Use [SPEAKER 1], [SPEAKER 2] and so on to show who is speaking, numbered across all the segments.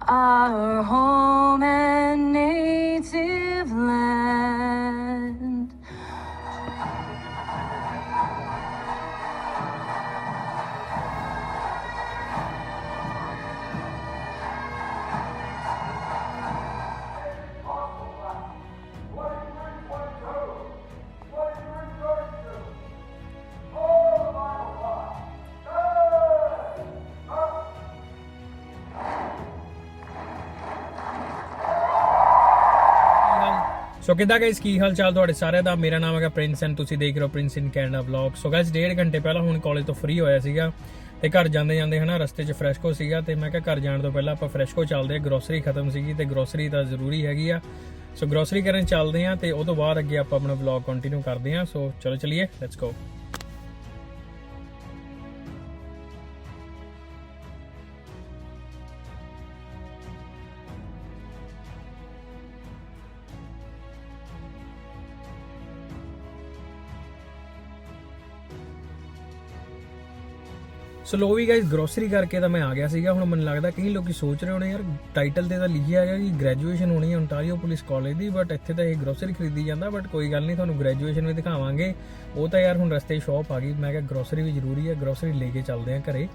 [SPEAKER 1] our home and native land.
[SPEAKER 2] ਸੋ ਕਿੱਦਾਂ guys, ਕੀ ਹਾਲ ਚਾਲ ਤੁਹਾਡੇ ਸਾਰਿਆਂ ਦਾ। ਮੇਰਾ ਨਾਮ ਹੈਗਾ ਪ੍ਰਿੰਸ ਐਂਡ ਤੁਸੀਂ ਦੇਖ ਰਹੇ ਹੋ Prince in Canada vlog. So guys 1.5 ਘੰਟੇ ਪਹਿਲਾਂ ਹੁਣ ਕਾਲਜ ਤੋਂ ਫ੍ਰੀ ਹੋਇਆ ਸੀਗਾ ਤੇ ਘਰ ਜਾਂਦੇ ਜਾਂਦੇ ਹਨਾ ਰਸਤੇ 'ਚ ਫਰੈਸ਼ਕੋ ਸੀਗਾ ਤੇ ਮੈਂ ਕਿਹਾ ਘਰ ਜਾਣ ਤੋਂ ਪਹਿਲਾਂ ਆਪਾਂ ਫਰੈਸ਼ਕੋ ਚੱਲਦੇ ਆ। ਗਰੋਸਰੀ ਖਤਮ ਸੀਗੀ ਤੇ ਗਰੋਸਰੀ ਤਾਂ ਜ਼ਰੂਰੀ ਹੈਗੀ ਆ। ਸੋ ਗਰੋਸਰੀ ਕਰਨ ਚੱਲਦੇ ਆ ਤੇ ਉਹ ਤੋਂ ਬਾਅਦ ਅੱਗੇ ਆਪਾਂ ਆਪਣਾ ਵਲੌਗ ਕੰਟੀਨਿਊ ਕਰਦੇ ਆ। ਸੋ ਚਲੋ ਚਲੀਏ, ਲੈਟਸ ਗੋ। ਸੋ ਲੋ ਵੀ ਗਾਇਸ, ਗਰੋਸਰੀ ਕਰਕੇ ਤਾਂ ਮੈਂ ਆ ਗਿਆ ਸੀਗਾ। ਹੁਣ ਮੈਨੂੰ ਲੱਗਦਾ ਕਈ ਲੋਕੀ ਸੋਚ ਰਹੇ ਹੋਣੇ ਯਾਰ ਟਾਈਟਲ ਤੇ ਤਾਂ ਲਿਖਿਆ ਹੈਗਾ ਕਿ ਗ੍ਰੈਜੂਏਸ਼ਨ ਹੋਣੀ ਹੈ Ontario police college the, but ਇੱਥੇ ਤਾਂ ਇਹ ਗਰੋਸਰੀ ਖਰੀਦੀ ਜਾਂਦਾ। ਬਟ ਕੋਈ ਗੱਲ ਨਹੀਂ, ਤੁਹਾਨੂੰ ਗ੍ਰੈਜੂਏਸ਼ਨ ਵੀ ਦਿਖਾਵਾਂਗੇ। ਉਹ ਤਾਂ ਯਾਰ ਹੁਣ ਰਸਤੇ ਸ਼ੌਪ ਆ ਗਈ, ਮੈਂ ਕਿਹਾ ਗਰੋਸਰੀ ਵੀ ਜ਼ਰੂਰੀ ਹੈ, ਗਰੋਸਰੀ ਲੈ ਕੇ ਚੱਲਦੇ ਆ ਘਰੇ।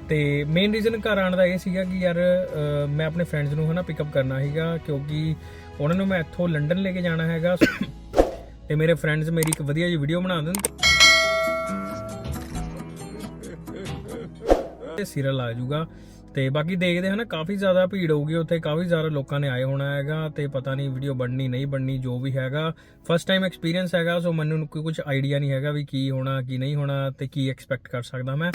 [SPEAKER 2] ਤੇ ਮੇਨ ਰੀਜ਼ਨ ਘਰ ਆਉਣ ਦਾ ਇਹ ਸੀਗਾ ਕਿ ਯਾਰ ਮੈਂ ਆਪਣੇ ਫਰੈਂਡਸ ਨੂੰ ਹਨਾ ਪਿਕਅਪ ਕਰਨਾ ਸੀਗਾ, ਕਿਉਂਕਿ ਉਹਨਾਂ ਨੂੰ ਮੈਂ ਇੱਥੋਂ ਲੰਡਨ ਲੈ ਕੇ ਜਾਣਾ ਹੈਗਾ ਤੇ ਮੇਰੇ ਫਰੈਂਡਸ ਮੇਰੀ ਇੱਕ ਵਧੀਆ ਜਿਹੀ ਵੀਡੀਓ ਬਣਾ ਦੇਣ ਤੇ ਸੀਰੀਅਲ ਆ ਜਾਊਗਾ। ਤੇ ਬਾਕੀ ਦੇਖਦੇ ਹਨ, ਕਾਫੀ ਜ਼ਿਆਦਾ ਭੀੜ ਹੋਊਗੀ ਉੱਥੇ, ਕਾਫੀ ਜ਼ਿਆਦਾ ਲੋਕਾਂ ਨੇ ਆਏ ਹੋਣਾ ਹੈਗਾ ਤੇ ਪਤਾ ਨਹੀਂ ਵੀਡੀਓ ਬਣਨੀ ਨਹੀਂ ਬਣਨੀ, ਜੋ ਵੀ ਹੈਗਾ ਫਸਟ ਟਾਈਮ ਐਕਸਪੀਰੀਅੰਸ ਹੈਗਾ। ਸੋ ਮੈਨੂੰ ਕੋਈ ਕੁਝ ਆਈਡੀਆ ਨਹੀਂ ਹੈਗਾ ਵੀ ਕੀ ਹੋਣਾ ਕੀ ਨਹੀਂ ਹੋਣਾ ਤੇ ਕੀ ਐਕਸਪੈਕਟ ਕਰ ਸਕਦਾ ਮੈਂ।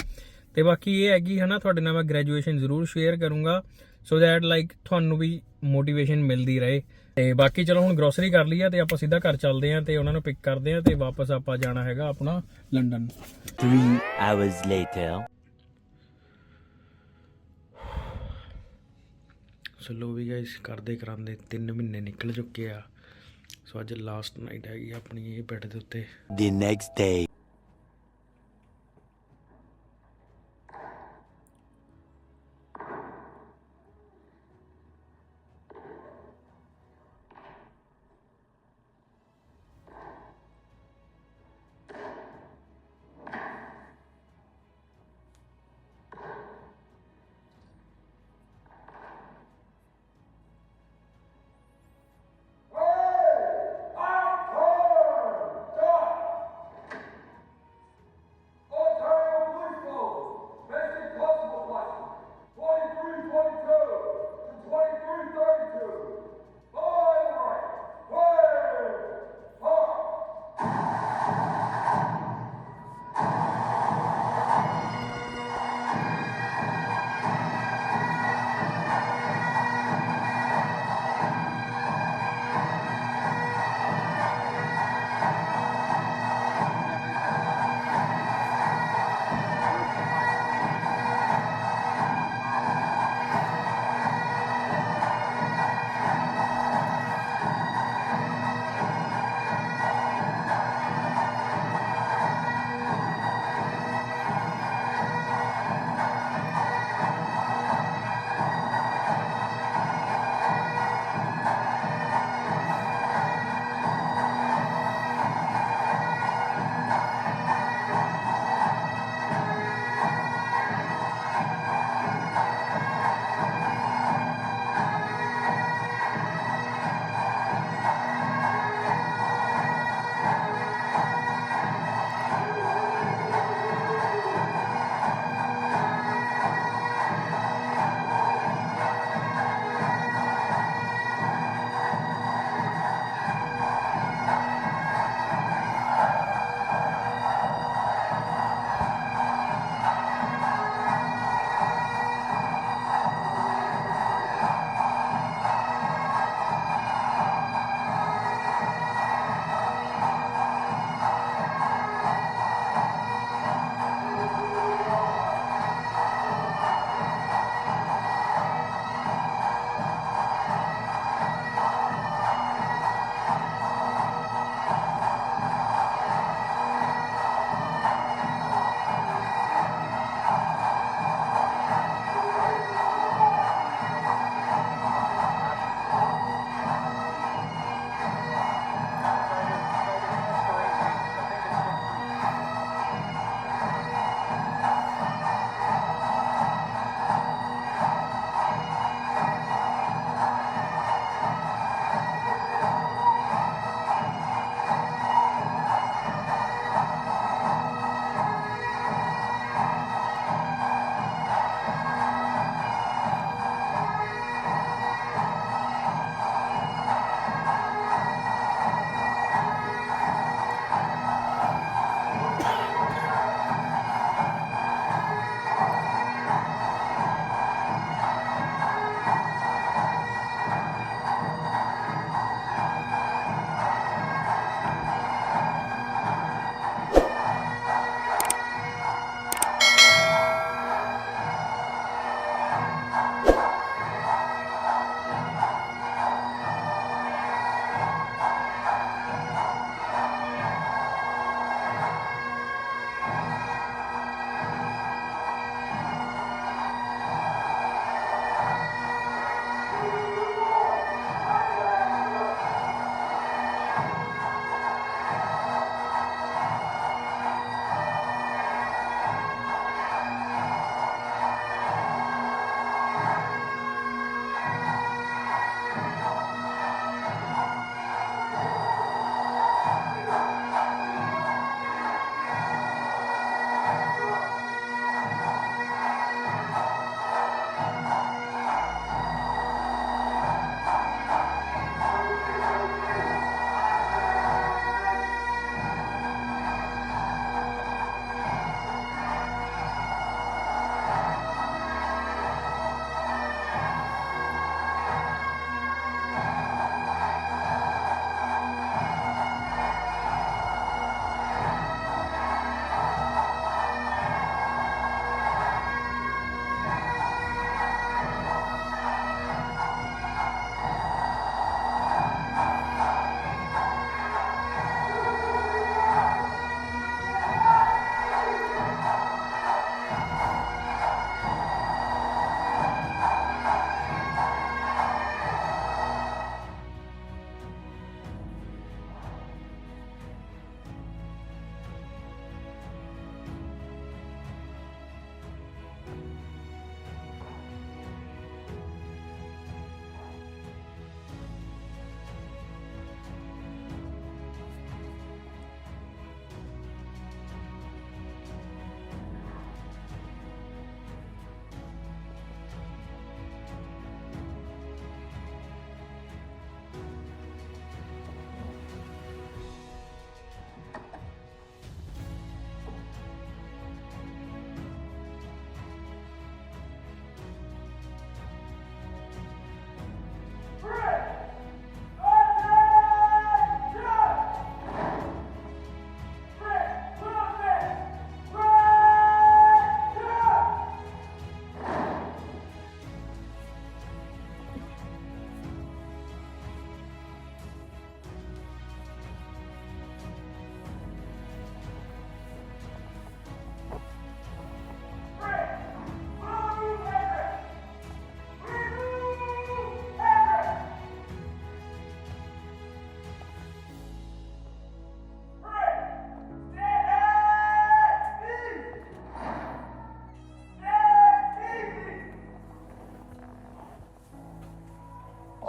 [SPEAKER 2] ਤੇ ਬਾਕੀ ਇਹ ਹੈਗੀ ਹਨਾ, ਤੁਹਾਡੇ ਨਾਲ ਮੈਂ ਗ੍ਰੈਜੂਏਸ਼ਨ ਜ਼ਰੂਰ ਸ਼ੇਅਰ ਕਰੂੰਗਾ ਸੋ ਦੈਟ ਲਾਈਕ ਤੁਹਾਨੂੰ ਵੀ ਮੋਟੀਵੇਸ਼ਨ ਮਿਲਦੀ ਰਹੇ। ਤੇ ਬਾਕੀ ਚਲੋ ਹੁਣ ਗਰੋਸਰੀ ਕਰ ਲਈ ਆ ਤੇ ਆਪਾਂ ਸਿੱਧਾ ਘਰ ਚੱਲਦੇ ਆ ਤੇ ਉਹਨਾਂ ਨੂੰ ਪਿਕ ਕਰਦੇ ਆ ਤੇ ਵਾਪਸ ਆਪਾਂ ਜਾਣਾ ਹੈਗਾ ਆਪਣਾ ਲੰਡਨ।
[SPEAKER 3] 3 hours later।
[SPEAKER 2] ਸੋ ਲੋ ਵੀ ਗਾਇਸ, ਕਰਦੇ ਕਰਾਂਦੇ 3 ਮਹੀਨੇ ਨਿਕਲ ਚੁੱਕੇ ਆ। ਸੋ ਅੱਜ ਲਾਸਟ ਨਾਈਟ ਹੈਗੀ ਆਪਣੀ ਇਹ ਬੈੱਡ ਦੇ ਉੱਤੇ।
[SPEAKER 3] The next day।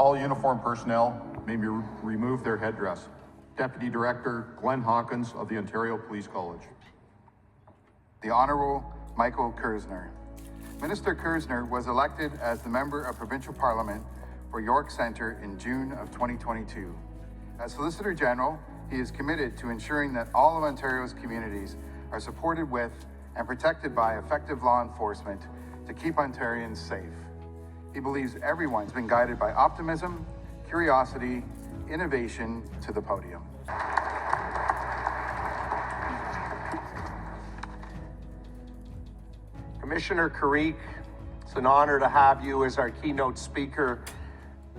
[SPEAKER 4] All uniformed personnel may remove their headdress. Deputy Director Glenn Hawkins of the Ontario Police College.
[SPEAKER 5] The Honourable Michael Kersner. Minister Kersner was elected as the Member of Provincial Parliament for York Centre in June of 2022. As Solicitor General, he is committed to ensuring that all of Ontario's communities are supported with and protected by effective law enforcement to keep Ontarians safe. He believes everyone's been guided by optimism, curiosity, innovation to the podium.
[SPEAKER 6] Commissioner Carrique, it's an honor to have you as our keynote speaker.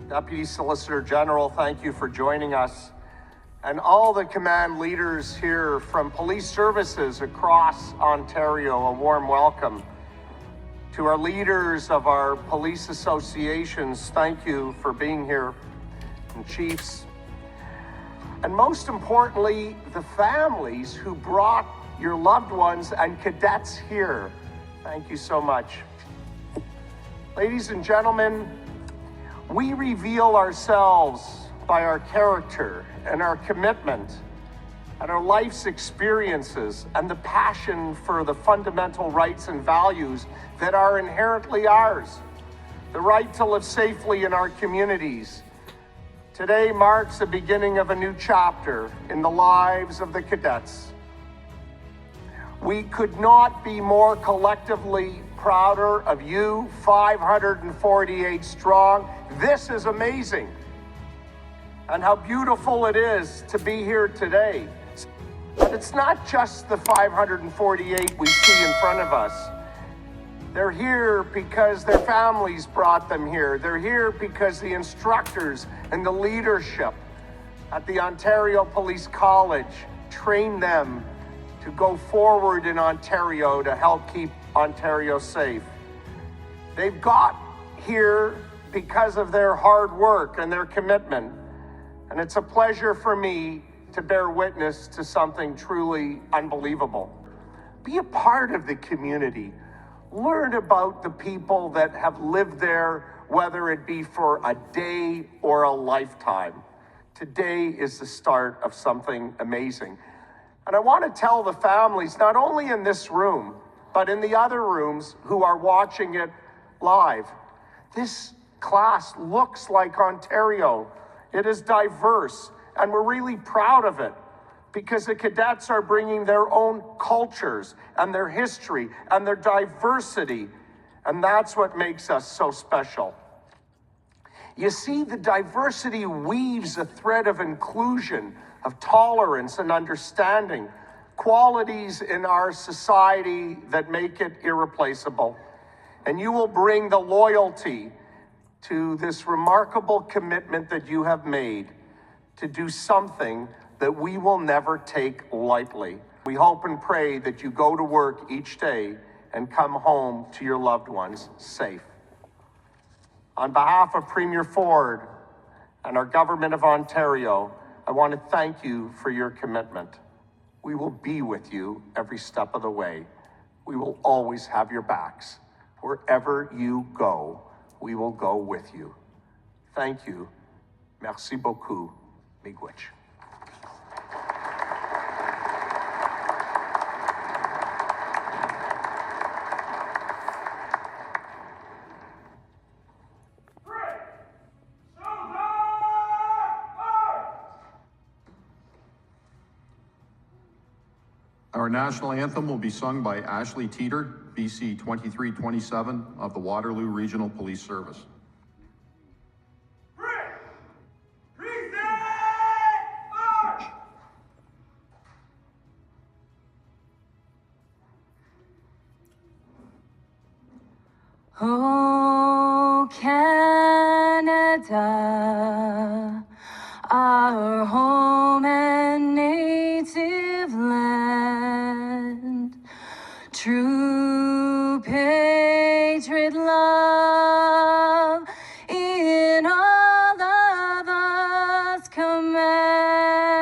[SPEAKER 6] Deputy Solicitor General, thank you for joining us. And all the command leaders here from police services across Ontario, a warm welcome. To our leaders of our police associations, thank you for being here. And chiefs. And most importantly, the families who brought your loved ones and cadets here. Thank you so much. Ladies and gentlemen, we reveal ourselves by our character and our commitment and our life's experiences and the passion for the fundamental rights and values that are inherently ours. The right to live safely in our communities. Today marks the beginning of a new chapter in the lives of the cadets. We could not be more collectively prouder of you, 548 strong. This is amazing. And how beautiful it is to be here today. But it's not just the 548 we see in front of us. They're here because their families brought them here. They're here because the instructors and the leadership at the Ontario Police College trained them to go forward in Ontario to help keep Ontario safe. They've got here because of their hard work and their commitment. And it's a pleasure for me to bear witness to something truly unbelievable. Be a part of the community. Learn about the people that have lived there, whether it be for a day or a lifetime. Today is the start of something amazing. And I want to tell the families, not only in this room, but in the other rooms who are watching it live, this class looks like Ontario. It is diverse, and we're really proud of it because the cadets are bringing their own cultures and their history and their diversity, and that's what makes us so special. You see, the diversity weaves a thread of inclusion, of tolerance and understanding, qualities in our society that make it irreplaceable. And you will bring the loyalty to this remarkable commitment that you have made to do something that we will never take lightly. We hope and pray that you go to work each day and come home to your loved ones safe. On behalf of Premier Ford and our Government of Ontario, I want to thank you for your commitment. We will be with you every step of the way. We will always have your backs. Wherever you go, we will go with you. Thank you. Merci beaucoup. Miigwech.
[SPEAKER 4] Our national anthem will be sung by Ashley Teeter, BC 2327 of the Waterloo Regional Police Service.
[SPEAKER 1] Oh, Canada, our home and native land, true patriot love in all of us command,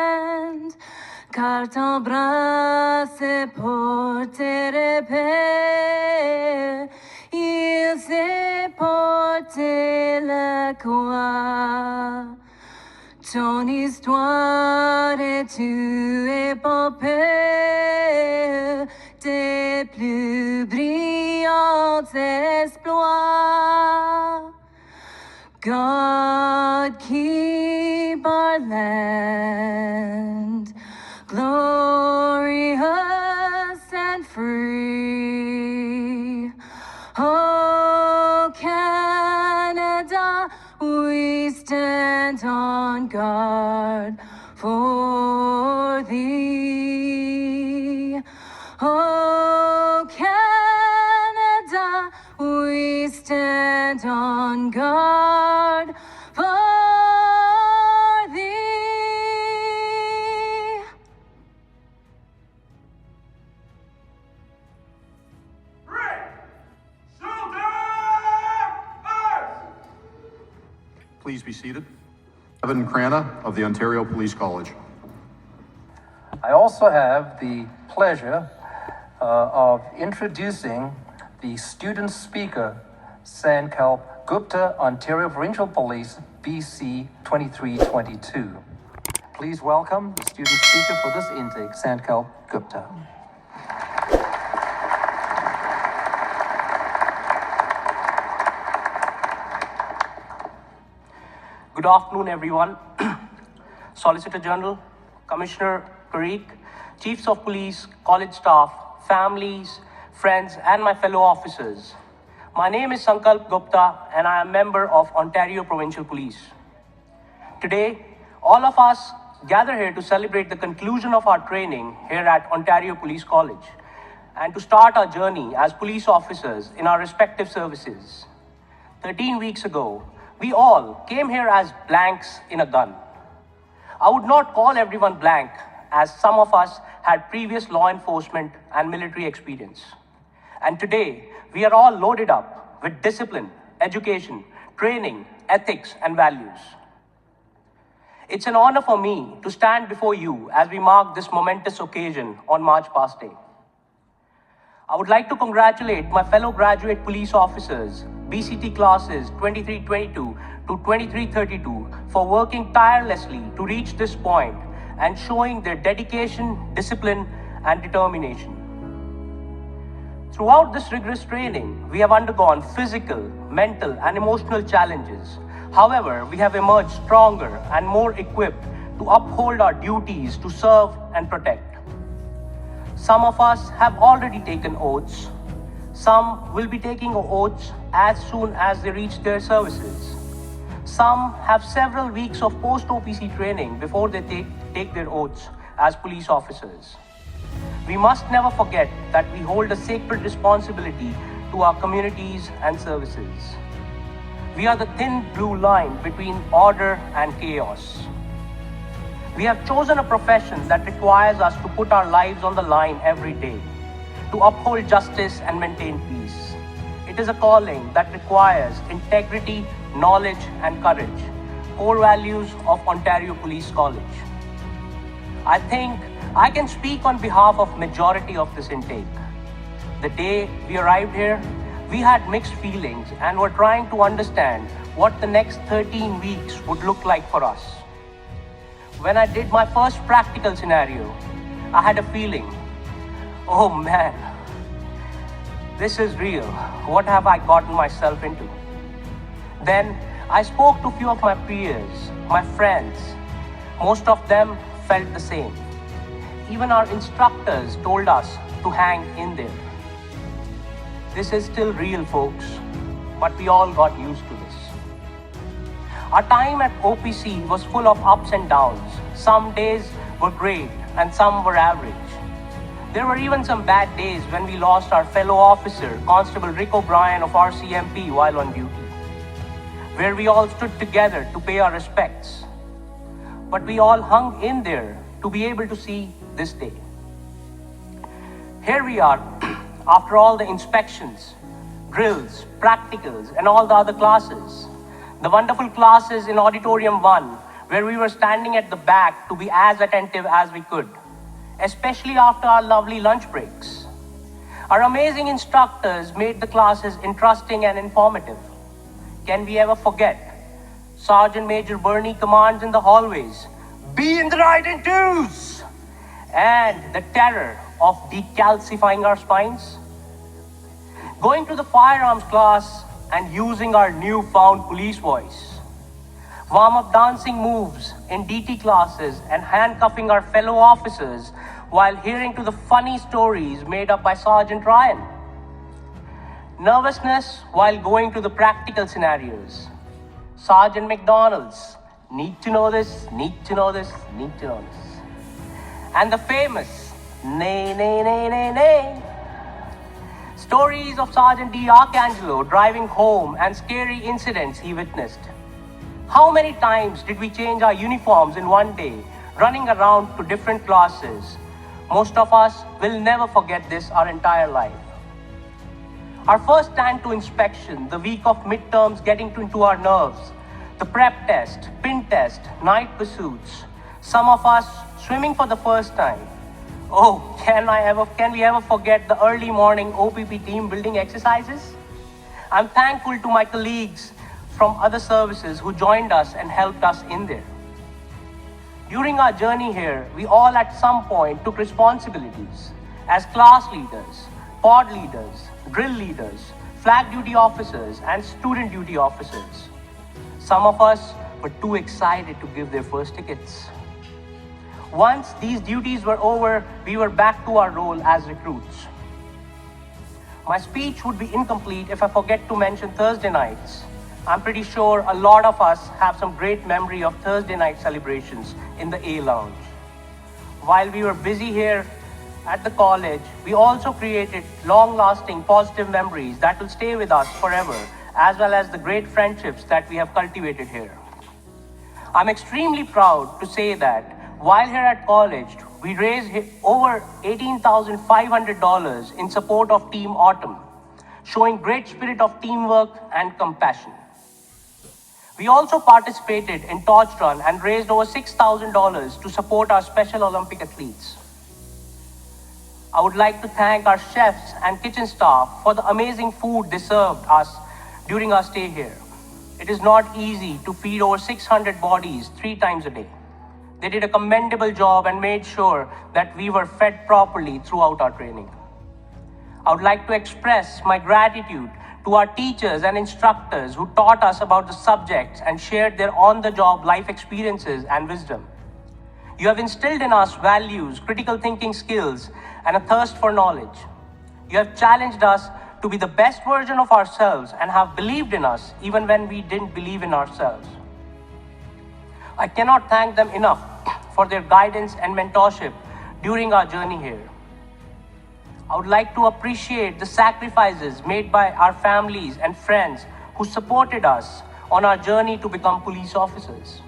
[SPEAKER 1] car ton bras se porterait paix. Il s'est porter la croix. Ton histoire est une épopée des plus brillants exploits. God, keep our land glorious and free. Oh, Canada, we stand on guard for thee. Oh, Canada, we stand on guard for thee.
[SPEAKER 4] Please be seated. Evan Crana of the Ontario Police College.
[SPEAKER 7] I also have the pleasure of introducing the student speaker, Sankalp Gupta, Ontario Provincial Police, BC 2322. Please welcome the student speaker for this intake, Sankalp Gupta.
[SPEAKER 8] Good afternoon, everyone. Solicitor General, Commissioner Parikh, Chiefs of Police, college staff, families, friends, and my fellow officers. My name is Sankalp Gupta, and I am a member of Ontario Provincial Police. Today, all of us gather here to celebrate the conclusion of our training here at Ontario Police College and to start our journey as police officers in our respective services. 13 weeks ago, we all came here as blanks in a gun. I would not call everyone blank, as some of us had previous law enforcement and military experience. And today, we are all loaded up with discipline, education, training, ethics, and values. It's an honor for me to stand before you as we mark this momentous occasion on March Past Day. I would like to congratulate my fellow graduate police officers, BCT classes 2322 to 2332, for working tirelessly to reach this point and showing their dedication, discipline, and determination. Throughout this rigorous training, we have undergone physical, mental, and emotional challenges. However, we have emerged stronger and more equipped to uphold our duties to serve and protect. Some of us have already taken oaths. Some will be taking oaths as soon as they reach their services. Some have several weeks of post-OPC training before they take their oaths as police officers. We must never forget that we hold a sacred responsibility to our communities and services. We are the thin blue line between order and chaos. We have chosen a profession that requires us to put our lives on the line every day, to uphold justice and maintain peace. It is a calling that requires integrity, knowledge, and courage, core values of Ontario Police College. I think I can speak on behalf of majority of this intake. The day we arrived here, we had mixed feelings and were trying to understand what the next 13 weeks would look like for us. When I did my first practical scenario, I had a feeling, oh man, this is real. What have I gotten myself into? Then I spoke to a few of my peers, my friends. Most of them felt the same. Even our instructors told us to hang in there. This is still real, folks, but we all got used to this. Our time at OPC was full of ups and downs. Some days were great and some were average. There were even some bad days when we lost our fellow officer, Constable Rick O'Brien of RCMP, while on duty, where we all stood together to pay our respects. But we all hung in there to be able to see this day. Here we are, after all the inspections, drills, practicals, and all the other classes. The wonderful classes in Auditorium 1, where we were standing at the back to be as attentive as we could, especially after our lovely lunch breaks. Our amazing instructors made the classes interesting and informative. can we ever forget Sergeant Major Bernie commands in the hallways, "Be in the right in twos," and the terror of decalcifying our spines? Going to the firearms class and using our newfound police voice. Warm-up dancing moves in DT classes and handcuffing our fellow officers while hearing to the funny stories made up by Sergeant Ryan. Nervousness while going to the practical scenarios. Sergeant McDonald's, need to know this, need to know this, need to know this. And the famous, nay, nay, nay, nay, nay. Stories of Sergeant D. Arcangelo driving home and scary incidents he witnessed. How many times did we change our uniforms in one day, running around to different classes? Most of us will never forget this our entire life. Our first stand to inspection, the week of midterms getting into our nerves, the prep test, pin test, night pursuits, some of us swimming for the first time. Oh, can we ever forget the early morning OPP team building exercises? I'm thankful to my colleagues from other services who joined us and helped us in there. During our journey here, we all at some point took responsibilities as class leaders, pod leaders, drill leaders, flag duty officers, and student duty officers. Some of us were too excited to give their first tickets. Once these duties were over, we were back to our role as recruits. My speech would be incomplete if I forget to mention Thursday nights. I'm pretty sure a lot of us have some great memory of Thursday night celebrations in the A Lounge. While we were busy here at the college, we also created long-lasting positive memories that will stay with us forever, as well as the great friendships that we have cultivated here. I'm extremely proud to say that while here at college, we raised over $18,500 in support of Team Autumn, showing great spirit of teamwork and compassion. We also participated in Torch Run and raised over $6,000 to support our Special Olympic athletes. I would like to thank our chefs and kitchen staff for the amazing food they served us during our stay here. It is not easy to feed over 600 bodies 3 times a day. They did a commendable job and made sure that we were fed properly throughout our training. I would like to express my gratitude to our teachers and instructors who taught us about the subjects and shared their on-the-job life experiences and wisdom. You have instilled in us values, critical thinking skills, and a thirst for knowledge. You have challenged us to be the best version of ourselves and have believed in us even when we didn't believe in ourselves. I cannot thank them enough for their guidance and mentorship during our journey here. I would like to appreciate the sacrifices made by our families and friends who supported us on our journey to become police officers.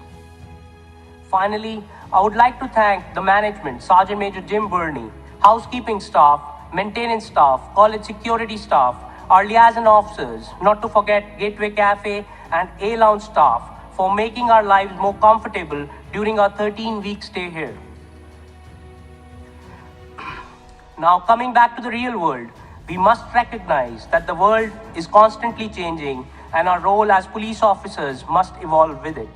[SPEAKER 8] Finally, I would like to thank the management, Sergeant Major Jim Burney, housekeeping staff, maintenance staff, college security staff, our liaison officers, not to forget Gateway Cafe and A-Lounge staff for making our lives more comfortable during our 13-week stay here. Now, coming back to the real world, we must recognize that the world is constantly changing and our role as police officers must evolve with it.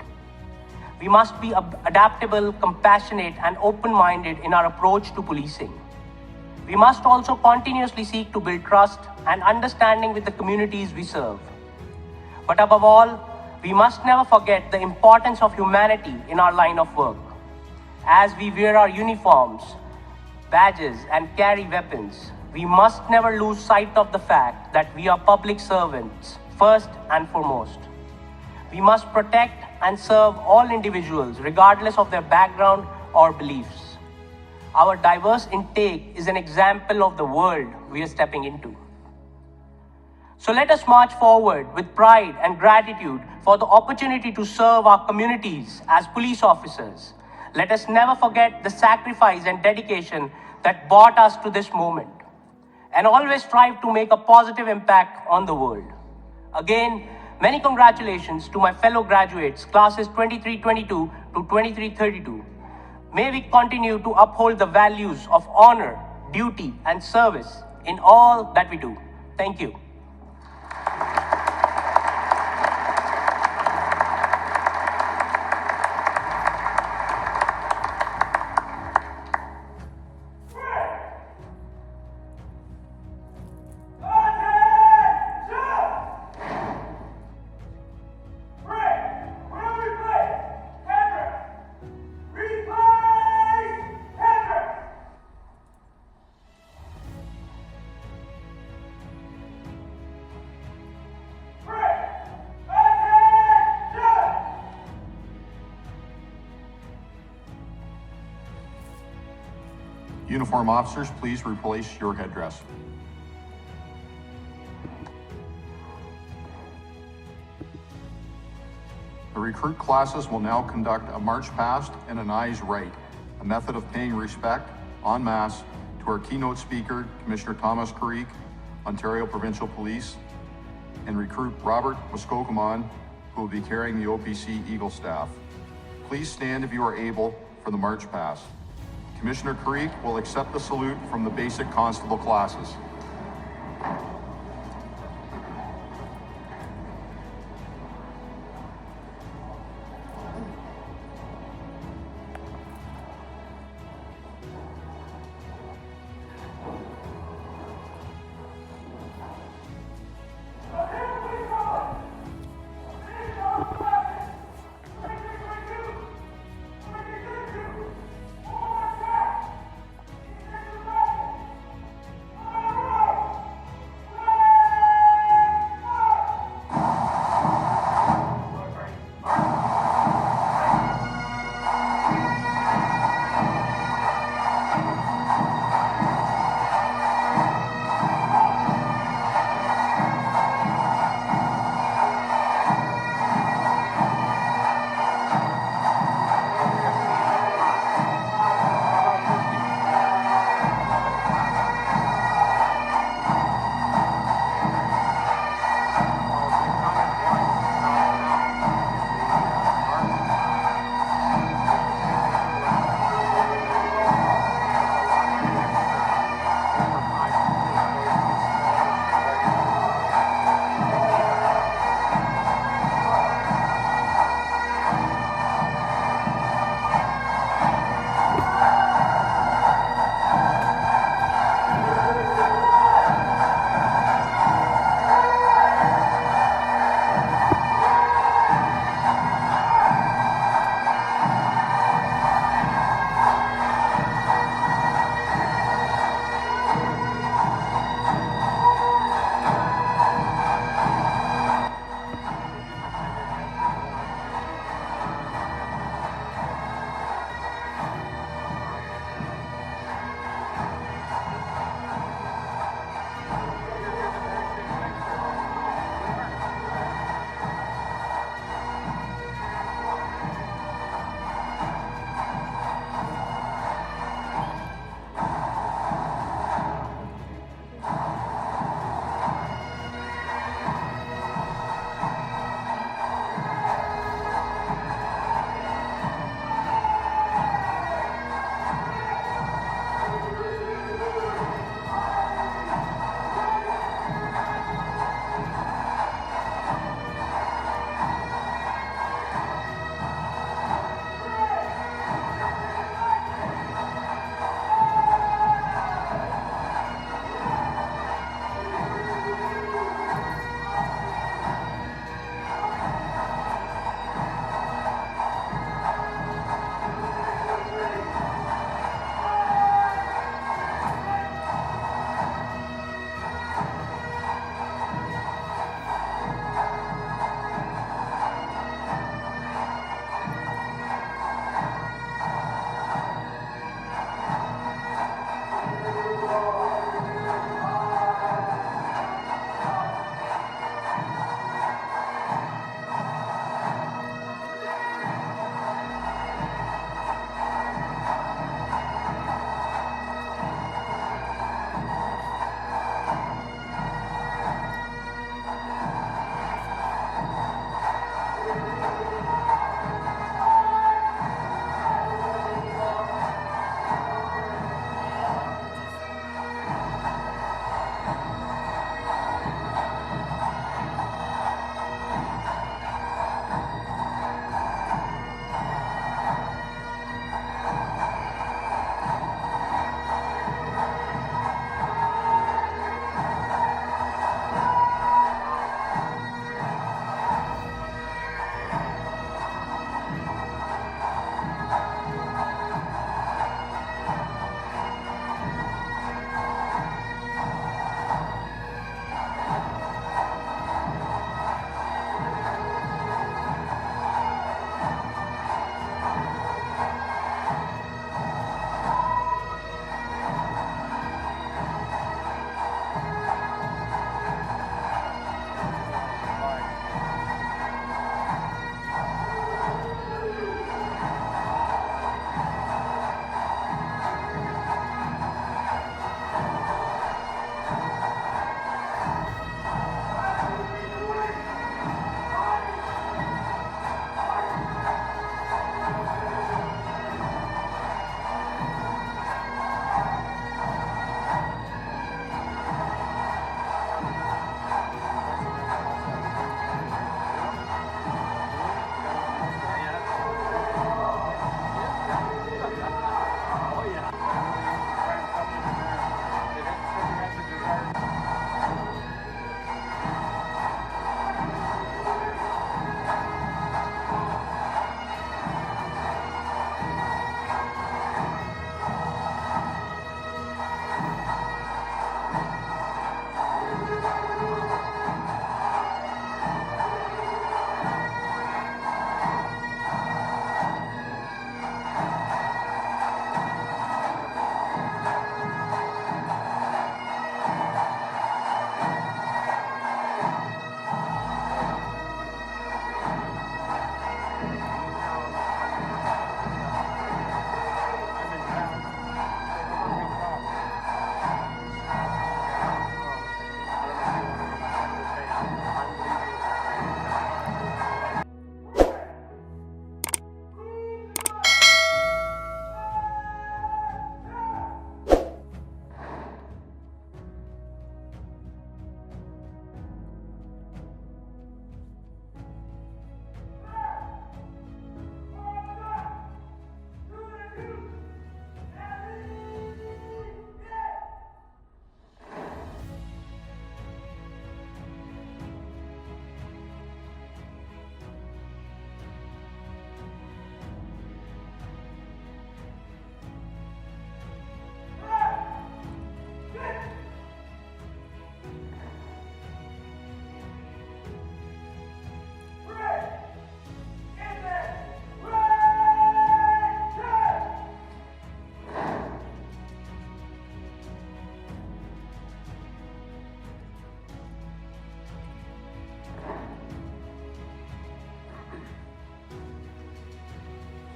[SPEAKER 8] We must be adaptable, compassionate, and open-minded in our approach to policing. We must also continuously seek to build trust and understanding with the communities we serve. But above all, we must never forget the importance of humanity in our line of work. As we wear our uniforms, badges, and carry weapons, we must never lose sight of the fact that we are public servants first and foremost. We must protect and serve all individuals regardless of their background or beliefs. Our diverse intake is an example of the world we are stepping into. So let us march forward with pride and gratitude for the opportunity to serve our communities as police officers. Let us never forget the sacrifice and dedication that brought us to this moment, and always strive to make a positive impact on the world. Again, many congratulations to my fellow graduates, classes 2322 to 2332. May we continue to uphold the values of honor, duty, and service in all that we do. Thank you.
[SPEAKER 4] uniform officers, please replace your headdress. The recruit classes will now conduct a march past and an eyes right, a method of paying respect en masse to our keynote speaker, Commissioner Thomas Carrick, Ontario Provincial Police, and recruit Robert Muskokamon, who will be carrying the OPC Eagle staff. Please stand if you are able for the march past. Commissioner Carrick will accept the salute from the basic constable classes.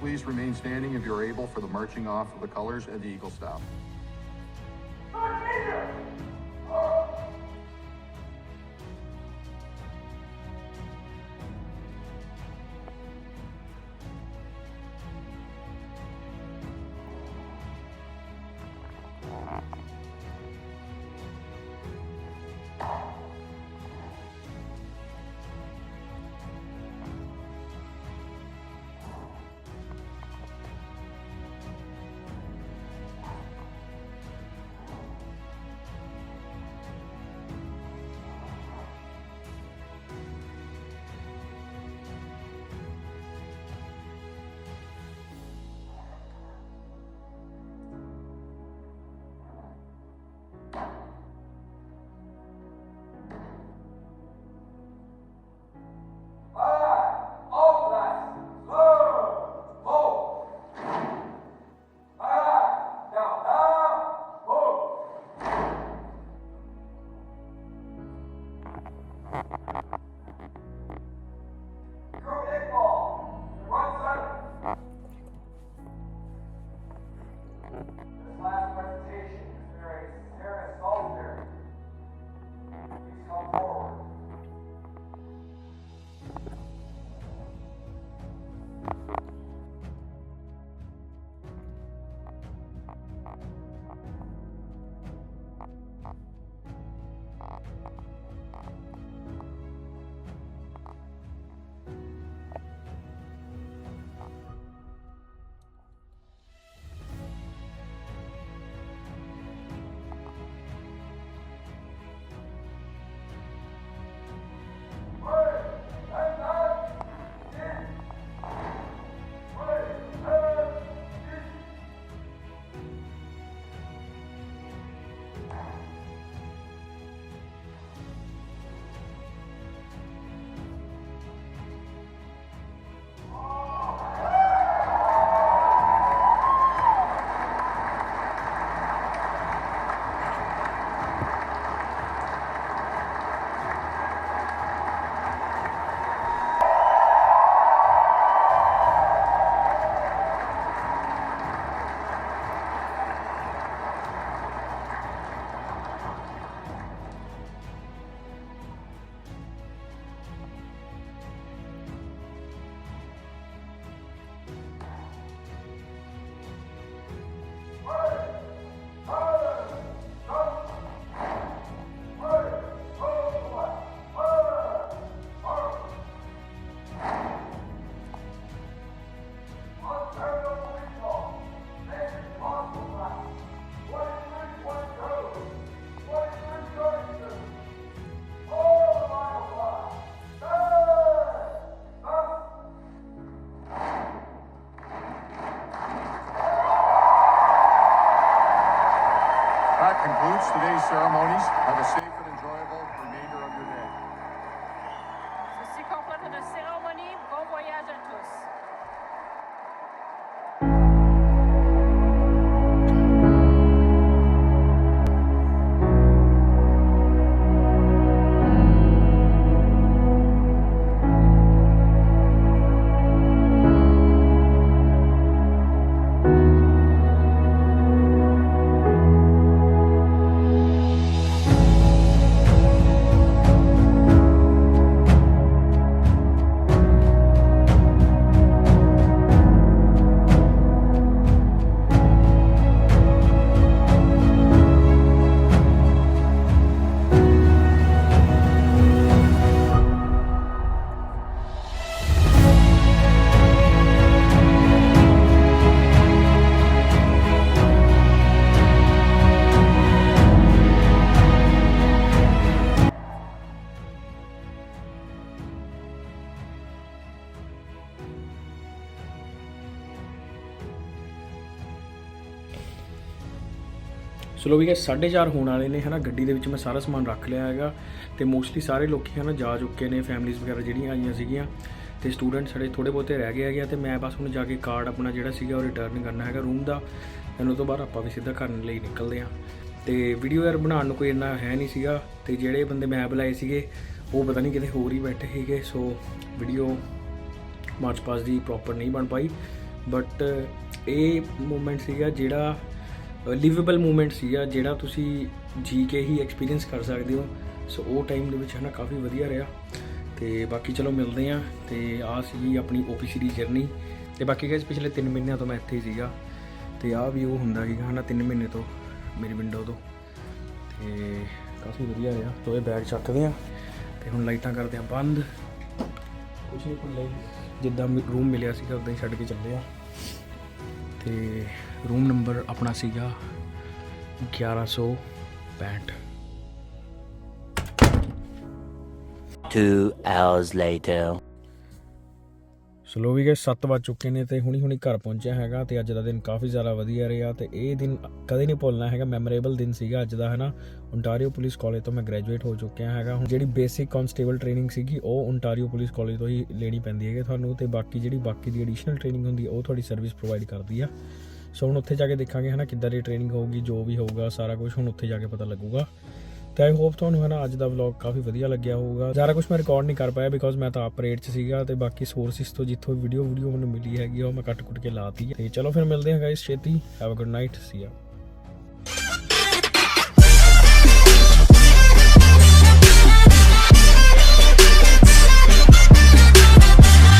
[SPEAKER 4] please remain standing if you're able for the marching off of the colors and the Eagle staff. Today's ceremonies. Have a safe and enjoyable remainder of your day.
[SPEAKER 9] Ceci complète notre cérémonie. Bon voyage à tous.
[SPEAKER 2] ਸੋ ਲੋ ਵੀ guys 4:30 ਹੋਣ ਵਾਲੇ ਨੇ ਹੈ ਨਾ। ਗੱਡੀ ਦੇ ਵਿੱਚ ਮੈਂ ਸਾਰਾ ਸਮਾਨ ਰੱਖ ਲਿਆ ਹੈਗਾ ਤੇ ਮੋਸਟਲੀ ਸਾਰੇ ਲੋਕੀ ਹੈ ਨਾ ਜਾ ਚੁੱਕੇ ਨੇ, ਫੈਮਲੀਜ਼ ਵਗੈਰਾ ਜਿਹੜੀਆਂ ਆਈਆਂ ਸੀਗੀਆਂ ਤੇ ਸਟੂਡੈਂਟ ਸਾਡੇ ਥੋੜ੍ਹੇ ਬਹੁਤੇ ਰਹਿ ਗਏ ਹੈਗੇ। ਤੇ ਮੈਂ ਬਸ ਹੁਣ ਜਾ ਕੇ ਕਾਰਡ ਆਪਣਾ ਜਿਹੜਾ ਸੀਗਾ ਉਹ ਰਿਟਰਨ ਕਰਨਾ ਹੈਗਾ ਰੂਮ ਦਾ, ਤੇ ਉਸ ਤੋਂ ਬਾਅਦ ਆਪਾਂ ਵੀ ਸਿੱਧਾ ਕਰਨ ਲਈ ਨਿਕਲਦੇ ਹਾਂ। ਤੇ ਵੀਡੀਓ ਯਾਰ ਬਣਾਉਣ ਨੂੰ ਕੋਈ ਇੰਨਾ ਹੈ ਨਹੀਂ ਸੀਗਾ, ਤੇ ਜਿਹੜੇ ਬੰਦੇ ਮੈਂ ਬੁਲਾਏ ਸੀਗੇ ਉਹ ਪਤਾ ਨਹੀਂ ਕਿਤੇ ਹੋਰ ਹੀ ਬੈਠੇ ਸੀਗੇ। ਸੋ ਵੀਡੀਓ ਮਾਰਚ ਪਾਸ ਦੀ ਪ੍ਰੋਪਰ ਨਹੀਂ ਬਣ ਪਾਈ, ਬਟ ਇਹ ਮੂਮੈਂਟ ਸੀਗਾ ਜਿਹੜਾ ਲਿਵੇਬਲ ਮੂਮੈਂਟ ਸੀਗਾ, ਜਿਹੜਾ ਤੁਸੀਂ ਜੀ ਕੇ ਹੀ ਐਕਸਪੀਰੀਅੰਸ ਕਰ ਸਕਦੇ ਹੋ। ਸੋ ਉਹ ਟਾਈਮ ਦੇ ਵਿੱਚ ਹੈ ਨਾ ਕਾਫੀ ਵਧੀਆ ਰਿਹਾ। ਤੇ ਬਾਕੀ ਚਲੋ ਮਿਲਦੇ ਹਾਂ। ਤੇ ਆਹ ਸੀਗੀ ਆਪਣੀ OPC ਦੀ ਜਰਨੀ। ਤੇ ਬਾਕੀ ਗਾਇਸ ਪਿਛਲੇ 3 ਮਹੀਨਿਆਂ ਤੋਂ ਮੈਂ ਇੱਥੇ ਹੀ ਸੀਗਾ ਤੇ ਆਹ ਵੀ ਉਹ ਹੁੰਦਾ ਸੀਗਾ ਹੈ ਨਾ 3 ਮਹੀਨੇ ਤੋਂ ਮੇਰੀ ਵਿੰਡੋ ਤੋਂ। ਤੇ ਕਾਫੀ ਵਧੀਆ ਰਿਹਾ। ਤੋ ਇਹ ਬੈਗ ਚੱਕਦੇ ਹਾਂ ਤੇ ਹੁਣ ਲਾਈਟਾਂ ਕਰਦੇ ਹਾਂ ਬੰਦ। ਕੁਛ ਨਹੀਂ ਭੁੱਲੇ, ਜਿੱਦਾਂ ਰੂਮ ਮਿਲਿਆ ਸੀਗਾ ਉੱਦਾਂ ਹੀ ਛੱਡ ਕੇ ਚੱਲੇ ਆ। ਤੇ ਰੂਮ ਨੰਬਰ ਆਪਣਾ ਸੀਗਾ 1165।
[SPEAKER 3] 2 hours later.
[SPEAKER 2] ਸੋ ਵੀ ਗਏ 7 ਵੱਜ ਚੁੱਕੇ ਨੇ ਤੇ ਹੁਣੀ ਘਰ ਪਹੁੰਚਿਆ ਹੈਗਾ। ਤੇ ਅੱਜ ਦਾ ਦਿਨ ਕਾਫੀ ਜ਼ਿਆਦਾ ਵਧੀਆ ਰਿਹਾ ਤੇ ਇਹ ਦਿਨ ਕਦੇ ਨਹੀਂ ਭੁੱਲਣਾ ਹੈਗਾ। ਮੈਮੋਰੇਬਲ ਦਿਨ ਸੀਗਾ ਅੱਜ ਦਾ ਹੈ ਨਾ। ਓਨਟਾਰੀਓ ਪੁਲਿਸ ਕਾਲਜ ਤੋਂ ਮੈਂ ਗ੍ਰੈਜੂਏਟ ਹੋ ਚੁੱਕਿਆ ਹੈਗਾ। ਹੁਣ ਜਿਹੜੀ ਬੇਸਿਕ ਕਾਂਸਟੇਬਲ ਟ੍ਰੇਨਿੰਗ ਸੀਗੀ ਉਹ ਓਨਟਾਰੀਓ ਪੁਲਿਸ ਕਾਲਜ ਤੋਂ ਹੀ ਲੈਣੀ ਪੈਂਦੀ ਹੈਗੀ ਤੁਹਾਨੂੰ। ਤੇ ਬਾਕੀ ਦੀ ਐਡੀਸ਼ਨਲ ਟ੍ਰੇਨਿੰਗ ਹੁੰਦੀ ਉਹ ਤੁਹਾਡੀ ਸਰਵਿਸ ਪ੍ਰੋਵਾਈਡ ਕਰਦੀ ਆ। ਸੋ ਹੁਣ ਉੱਥੇ ਜਾ ਕੇ ਦੇਖਾਂਗੇ ਹੈ ਨਾ ਕਿੱਦਾਂ ਦੀ ਟ੍ਰੇਨਿੰਗ ਹੋਊਗੀ, ਜੋ ਵੀ ਹੋਊਗਾ ਸਾਰਾ ਕੁਝ ਹੁਣ ਉੱਥੇ ਜਾ ਕੇ ਪਤਾ ਲੱਗੂਗਾ। ਤੇ ਆਈ ਹੋਪ ਤੁਹਾਨੂੰ ਹੈ ਨਾ ਅੱਜ ਦਾ ਵਲੌਗ ਕਾਫੀ ਵਧੀਆ ਲੱਗਿਆ ਹੋਊਗਾ। ਸਾਰਾ ਕੁਝ ਮੈਂ ਰਿਕਾਰਡ ਨਹੀਂ ਕਰ ਪਾਇਆ ਬਿਕੋਜ਼ ਮੈਂ ਤਾਂ ਆਪਰੇਟ 'ਚ ਸੀਗਾ। ਤੇ ਬਾਕੀ ਸੋਰਸਿਸ ਤੋਂ ਜਿੱਥੋਂ ਵੀਡੀਓ ਮੈਨੂੰ ਮਿਲੀ ਹੈਗੀ ਉਹ ਮੈਂ ਕੱਟ ਕੇ ਲਾਤੀ। ਤੇ ਚਲੋ ਫਿਰ ਮਿਲਦੇ ਹਾਂ ਗਾਇਸ ਛੇਤੀ। Have a good night, see you.